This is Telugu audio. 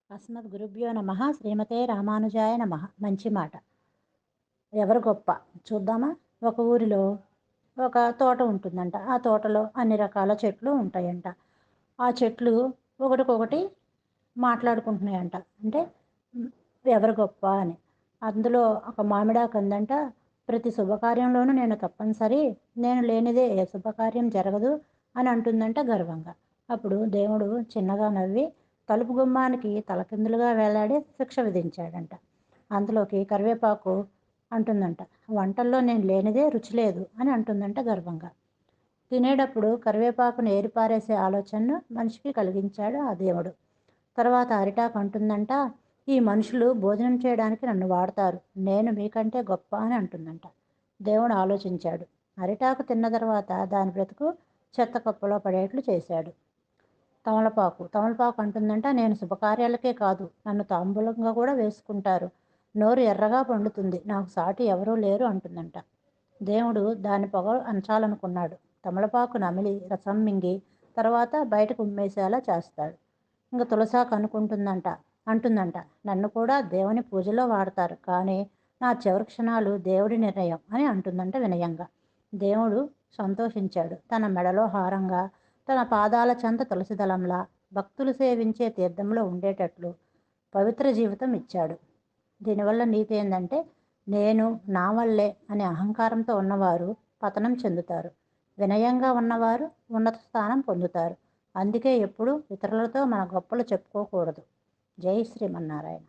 అస్మద్గురుభ్యో నమః. శ్రీమతే రామానుజాయ నమః. మంచి మాట. ఎవరు గొప్ప చూద్దామా? ఒక ఊరిలో ఒక తోట ఉంటుందంట. ఆ తోటలో అన్ని రకాల చెట్లు ఉంటాయంట. ఆ చెట్లు ఒకటికొకటి మాట్లాడుకుంటున్నాయంట. అంటే మ్, ఎవరు గొప్ప అని. అందులో ఒక మామిడాకు అందంట, ప్రతి శుభకార్యంలోనూ నేను తప్పనిసరి, నేను లేనిదే ఏ శుభకార్యం జరగదు అని అంటుందంట గర్వంగా. అప్పుడు దేవుడు చిన్నగా నవ్వి తలుపు గుమ్మానికి తలకిందులుగా వేలాడి శిక్ష విధించాడంట. అందులోకి కరివేపాకు అంటుందంట, వంటల్లో నేను లేనిదే రుచి లేదు అని అంటుందంట గర్వంగా. తినేటప్పుడు కరివేపాకును ఏరిపారేసే ఆలోచనను మనిషికి కలిగించాడు ఆ దేవుడు. తర్వాత అరిటాకు అంటుందంట, ఈ మనుషులు భోజనం చేయడానికి నన్ను వాడతారు, నేను మీకంటే గొప్ప అని అంటుందంట. దేవుడు ఆలోచించాడు. అరిటాకు తిన్న తర్వాత దాని బ్రతుకు చెత్త కుప్పలో పడేట్లు చేశాడు. తమలపాకు అంటుందంట, నేను శుభకార్యాలకే కాదు, నన్ను తాంబూలంగా కూడా వేసుకుంటారు, నోరు ఎర్రగా పండుతుంది, నాకు సాటి ఎవరూ లేరు అంటుందంట. దేవుడు దాని పొగ అంచాలనుకున్నాడు. తమలపాకు నమిలి రసం మింగి తర్వాత బయటకు ఉమ్మేసేలా చేస్తాడు. ఇంకా తులసాకు అంటుందంట, నన్ను కూడా దేవుని పూజలో వాడతారు, కానీ నా చివరి క్షణాలు దేవుడి నిర్ణయం అని అంటుందంట వినయంగా. దేవుడు సంతోషించాడు. తన మెడలో హారంగా, తన పాదాల చెంత తులసిదళంలా భక్తులు సేవించే తీర్థంలో ఉండేటట్లు పవిత్ర జీవితం ఇచ్చాడు. దీనివల్ల నీతి ఏంటంటే, నేను నా వల్లే అనే అహంకారంతో ఉన్నవారు పతనం చెందుతారు, వినయంగా ఉన్నవారు ఉన్నత స్థానం పొందుతారు. అందుకే ఎప్పుడు ఇతరులతో మన గొప్పలు చెప్పుకోకూడదు. జై శ్రీమన్నారాయణ.